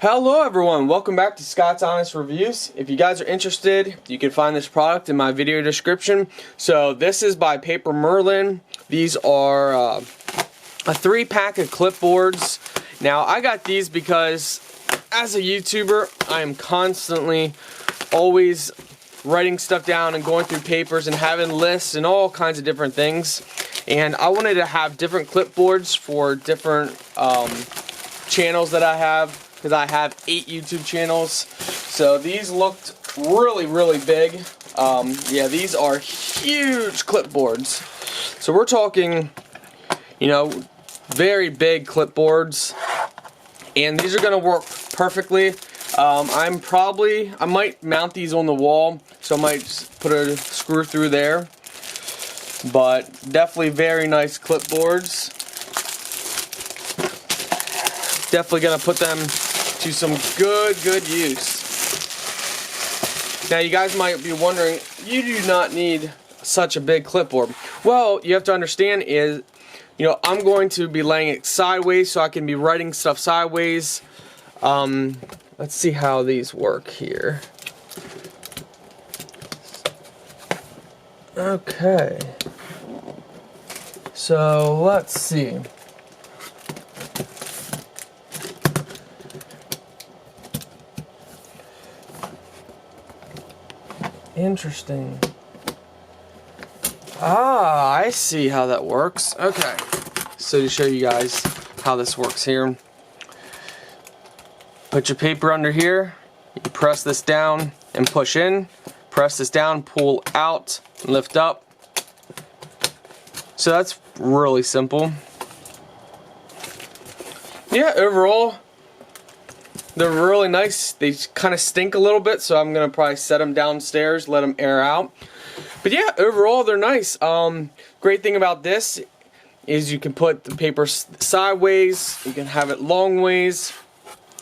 Hello everyone, welcome back to Scott's Honest Reviews. If you guys are interested, you can find this product in my video description. So this is by Paper Merlin. These are a 3-pack of clipboards. Now I got these because as a YouTuber, I am constantly always writing stuff down and going through papers and having lists and all kinds of different things. And I wanted to have different clipboards for different channels that I have, because I have 8 YouTube channels. So these looked really big. Yeah, these are huge clipboards. So we're talking, you know, very big clipboards, and these are gonna work perfectly. I might mount these on the wall, so I might just put a screw through there. But definitely very nice clipboards. Definitely gonna put them to some good use. Now you guys might be wondering, you do not need such a big clipboard. Well, you have to understand is, you know, I'm going to be laying it sideways so I can be writing stuff sideways. Let's see how these work here. Okay. So let's see. Interesting. Ah, I see how that works. Okay. So to show you guys how this works here. Put your paper under here. You press this down and push in. Press this down, pull out, and lift up. So that's really simple. Yeah, overall, they're really nice. They kind of stink a little bit, so I'm gonna probably set them downstairs, let them air out. But yeah, overall they're nice. Great thing about this is you can put the paper sideways, you can have it long ways,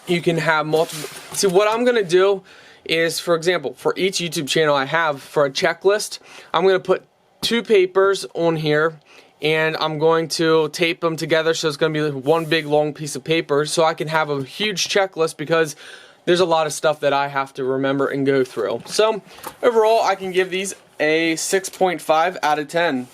you can have multiple. See, what I'm gonna do is, for example, for each YouTube channel I have, for a checklist, I'm gonna put 2 papers on here, and I'm going to tape them together so it's going to be one big long piece of paper so I can have a huge checklist, because there's a lot of stuff that I have to remember and go through. So overall I can give these a 6.5 out of 10.